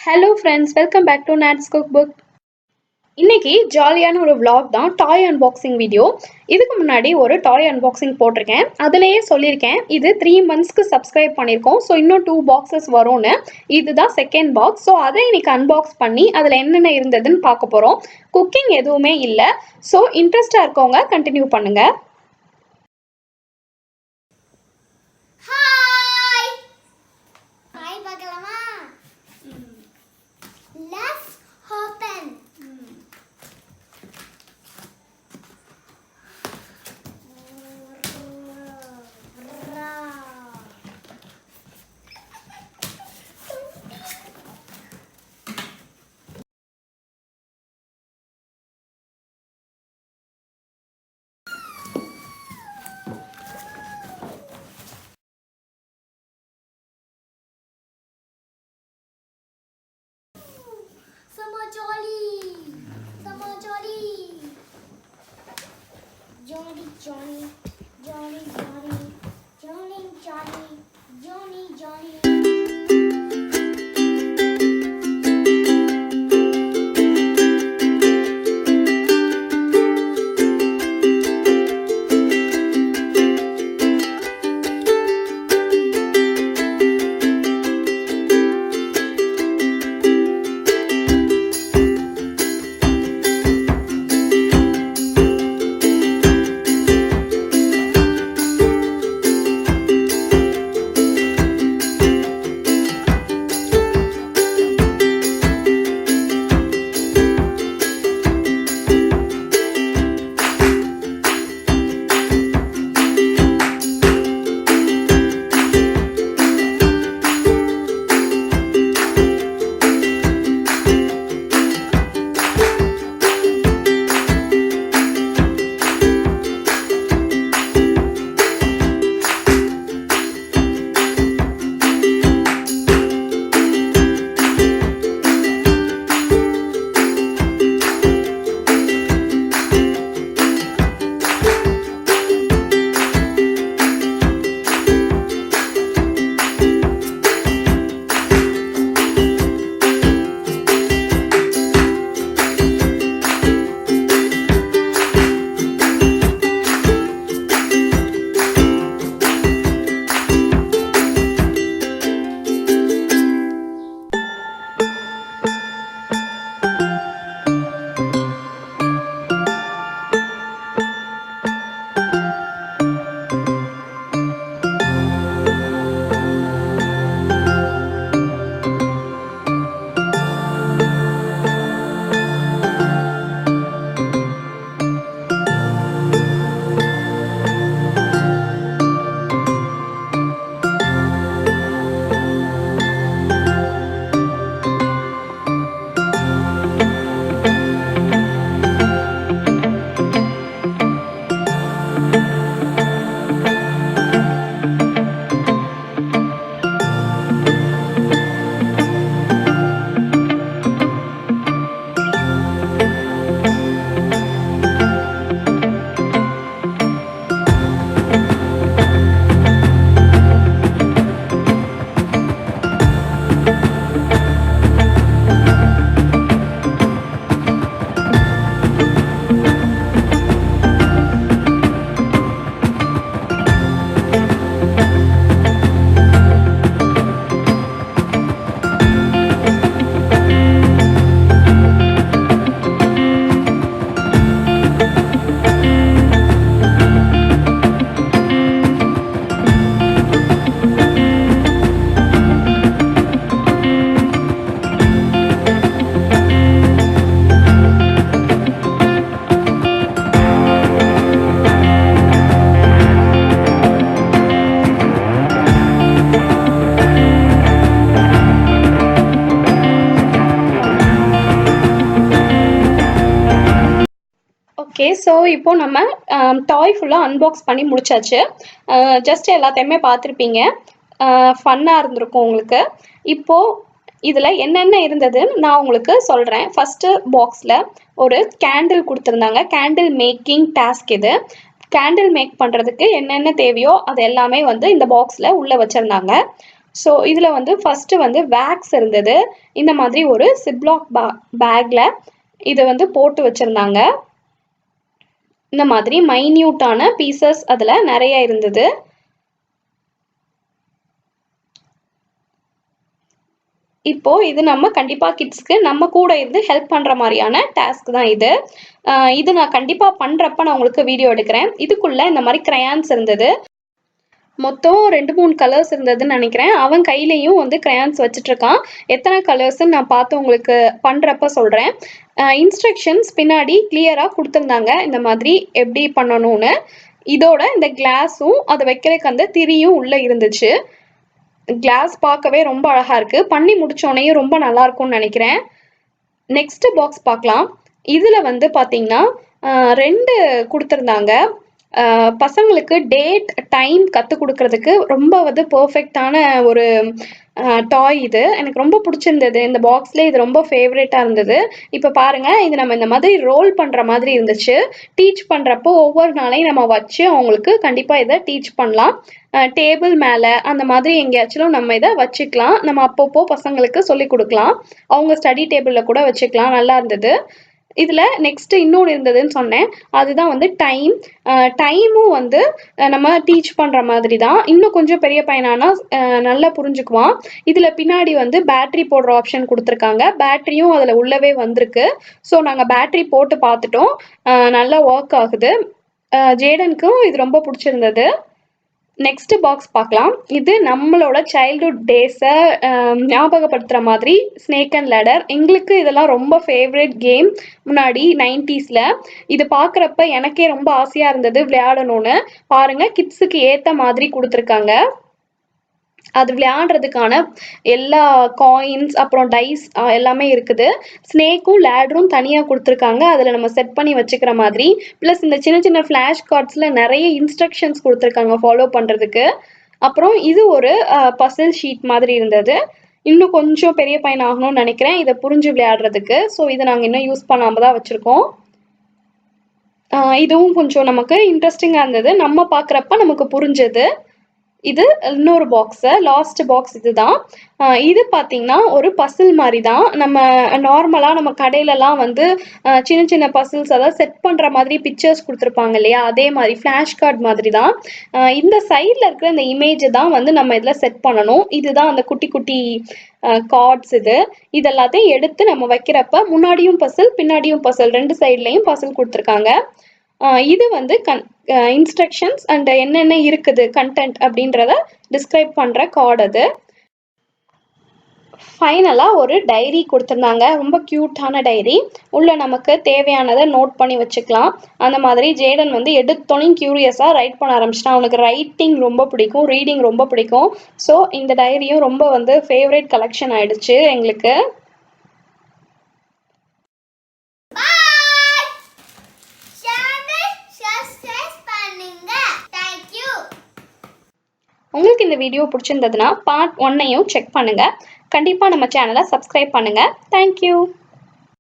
Hello friends, welcome back to Nad'z Cookbook. இன்னைக்கு ஜாலியான ஒரு vlog தான், டாய் அன்பாக்சிங் வீடியோ. இதுக்கு முன்னாடி ஒரு டாய் அன்பாக்சிங் போட்டிருக்கேன். அதுலேயே சொல்லியிருக்கேன் இது 3 monthsக்கு சப்ஸ்கிரைப் பண்ணியிருக்கோம். ஸோ இன்னும் 2 பாக்ஸஸ் வரும்னு. இதுதான் செகண்ட் பாக்ஸ். ஸோ அதை இன்னைக்கு அன்பாக்ஸ் பண்ணி அதில் என்னென்ன இருந்ததுன்னு பார்க்க போகிறோம். குக்கிங் எதுவுமே இல்லை. ஸோ இன்ட்ரெஸ்டாக இருக்கவங்க கண்டினியூ பண்ணுங்கள். Johnny. ஓகே, ஸோ இப்போ நம்ம டாய் ஃபுல்லாக அன்பாக்ஸ் பண்ணி முடிச்சாச்சு. ஜஸ்ட் எல்லாத்தையுமே பார்த்துருப்பீங்க. ஃபன்னாக இருந்திருக்கும் உங்களுக்கு. இப்போது இதில் என்னென்ன இருந்ததுன்னு நான் உங்களுக்கு சொல்கிறேன். ஃபஸ்ட்டு பாக்ஸில் ஒரு கேண்டில் கொடுத்துருந்தாங்க. கேண்டில் மேக்கிங் டாஸ்க் இது. கேண்டில் மேக் பண்ணுறதுக்கு என்னென்ன தேவையோ அது எல்லாமே வந்து இந்த பாக்ஸில் உள்ளே வச்சுருந்தாங்க. ஸோ இதில் வந்து ஃபஸ்ட்டு வந்து வேக்ஸ் இருந்தது. இந்த மாதிரி ஒரு சிப்லாக் பேக்கில் இதை வந்து போட்டு வச்சுருந்தாங்க. இந்த மாதிரி மைன்யூட்டான பீசஸ் அதில் நிறைய இருந்தது. இப்போ இது நம்ம கண்டிப்பாக கிட்ஸ்க்கு நம்ம கூட இருந்து ஹெல்ப் பண்ணுற மாதிரியான டாஸ்க் தான் இது. இது நான் கண்டிப்பாக பண்ணுறப்ப நான் உங்களுக்கு வீடியோ எடுக்கிறேன். இதுக்குள்ளே இந்த மாதிரி கிரையான்ஸ் இருந்தது. மொத்தம் 2-3 கலர்ஸ் இருந்ததுன்னு நினைக்கிறேன். அவன் கையிலையும் வந்து கிரையான்ஸ் வச்சுட்ருக்கான். எத்தனை கலர்ஸ்ன்னு நான் பார்த்து உங்களுக்கு பண்ணுறப்ப சொல்கிறேன். இன்ஸ்ட்ரக்ஷன்ஸ் பின்னாடி கிளியராக கொடுத்துருந்தாங்க, இந்த மாதிரி எப்படி பண்ணணும்னு. இதோட இந்த கிளாஸும் அதை வைக்கிறதுக்கு அந்த திரியும் உள்ளே இருந்துச்சு. கிளாஸ் பார்க்கவே ரொம்ப அழகாக இருக்குது. பண்ணி முடித்தோடனேயும் ரொம்ப நல்லா இருக்கும்னு நினைக்கிறேன். நெக்ஸ்ட் பாக்ஸ் பார்க்கலாம். இதில் வந்து பார்த்தீங்கன்னா 2 கொடுத்துருந்தாங்க. பசங்களுக்கு டேட் டைம் கற்றுக் கொடுக்கறதுக்கு ரொம்ப வந்து பர்ஃபெக்டான ஒரு டாய் இது. எனக்கு ரொம்ப பிடிச்சிருந்தது. இந்த பாக்ஸ்லேயே இது ரொம்ப ஃபேவரேட்டாக இருந்தது. இப்போ பாருங்கள், இது நம்ம இந்த மாதிரி ரோல் பண்ணுற மாதிரி இருந்துச்சு. டீச் பண்ணுறப்போ ஒவ்வொரு நாளையும் நம்ம வச்சு அவங்களுக்கு கண்டிப்பாக இதை டீச் பண்ணலாம். டேபிள் மேலே அந்த மாதிரி எங்கேயாச்சும் நம்ம இதை வச்சுக்கலாம். நம்ம அப்பப்போ பசங்களுக்கு சொல்லிக் கொடுக்கலாம். அவங்க ஸ்டடி டேபிளில் கூட வச்சுக்கலாம். நல்லா இருந்தது. இதில் நெக்ஸ்ட்டு இன்னொன்று இருந்ததுன்னு சொன்னேன். அதுதான் வந்து டைமும் வந்து நம்ம டீச் பண்ணுற மாதிரி தான். இன்னும் கொஞ்சம் பெரிய பையனானா நல்லா புரிஞ்சுக்குவான். இதில் பின்னாடி வந்து பேட்ரி போடுற ஆப்ஷன் கொடுத்துருக்காங்க. பேட்ரியும் அதில் உள்ளவே வந்திருக்கு. ஸோ நாங்கள் பேட்ரி போட்டு பார்த்துட்டோம். நல்லா ஒர்க் ஆகுது. ஜேடனுக்கும் இது ரொம்ப பிடிச்சிருந்தது. நெக்ஸ்ட் பாக்ஸ் பார்க்கலாம். இது நம்மளோட சைல்ட்ஹுட் டேஸை ஞாபகப்படுத்துகிற மாதிரி ஸ்னேக் அண்ட் லேடர். எங்களுக்கு இதெல்லாம் ரொம்ப ஃபேவரட் கேம் முன்னாடி 90ஸ்ல. இது பார்க்குறப்ப எனக்கே ரொம்ப ஆசையாக இருந்தது விளையாடணும்னு. பாருங்கள், கிட்ஸுக்கு ஏற்ற மாதிரி கொடுத்துருக்காங்க. அது விளையாடுறதுக்கான எல்லா காயின்ஸ் அப்புறம் டைஸ் எல்லாமே இருக்குது. ஸ்னேக்கும் லேடரும் தனியாக கொடுத்துருக்காங்க. அதில் நம்ம செட் பண்ணி வச்சுக்கிற மாதிரி. ப்ளஸ் இந்த சின்ன சின்ன ஃப்ளாஷ் கார்ட்ஸில் நிறைய இன்ஸ்ட்ரக்ஷன்ஸ் கொடுத்துருக்காங்க ஃபாலோ பண்ணுறதுக்கு. அப்புறம் இது ஒரு பசில் ஷீட் மாதிரி இருந்தது. இன்னும் கொஞ்சம் பெரிய பையன் ஆகணும்னு நினைக்கிறேன் இதை புரிஞ்சு விளையாடுறதுக்கு. ஸோ இதை நாங்கள் இன்னும் யூஸ் பண்ணாமல் தான் வச்சுருக்கோம். இதுவும் கொஞ்சம் நமக்கு இன்ட்ரெஸ்டிங்காக இருந்தது. நம்ம பார்க்குறப்ப நமக்கு புரிஞ்சது. இது இன்னொரு பாக்ஸு, லாஸ்ட் பாக்ஸ் இதுதான். இது பார்த்தீங்கன்னா ஒரு பசில் மாதிரி தான். நம்ம நார்மலாக நம்ம கடையிலலாம் வந்து சின்ன சின்ன பசில்ஸ், அதாவது செட் பண்ணுற மாதிரி பிக்சர்ஸ் கொடுத்துருப்பாங்க இல்லையா, அதே மாதிரி ஃப்ளாஷ் கார்டு மாதிரி தான். இந்த சைடில் இருக்கிற இந்த இமேஜ் தான் வந்து நம்ம இதில் செட் பண்ணணும். இதுதான் அந்த குட்டி குட்டி கார்ட்ஸ். இது எல்லாத்தையும் எடுத்து நம்ம வைக்கிறப்ப முன்னாடியும் பசில் பின்னாடியும் பசில் 2 சைட்லேயும் பசில் கொடுத்துருக்காங்க. இது வந்து இன்ஸ்ட்ரக்ஷன்ஸ் அண்ட் என்னென்ன இருக்குது கண்டென்ட் அப்படின்றத டிஸ்கிரைப் பண்ணுற கார்டு. அது ஃபைனலாக ஒரு டைரி கொடுத்துருந்தாங்க. ரொம்ப க்யூட்டான டைரி. உள்ளே நமக்கு தேவையானதை நோட் பண்ணி வச்சுக்கலாம். அந்த மாதிரி ஜேடன் வந்து எடுத்தோனையும் க்யூரியஸாக ரைட் பண்ண ஆரம்பிச்சிட்டான். அவனுக்கு ரைட்டிங் ரொம்ப பிடிக்கும், ரீடிங் ரொம்ப பிடிக்கும். ஸோ இந்த டைரியும் ரொம்ப வந்து ஃபேவரட் கலெக்ஷன் ஆயிடுச்சு எங்களுக்கு. உங்களுக்கு இந்த வீடியோ பிடிச்சிருந்ததுன்னா பார்ட் 1ஐயும் செக் பண்ணுங்கள். கண்டிப்பாக நம்ம சேனலை சப்ஸ்கிரைப் பண்ணுங்கள். தேங்க்யூ.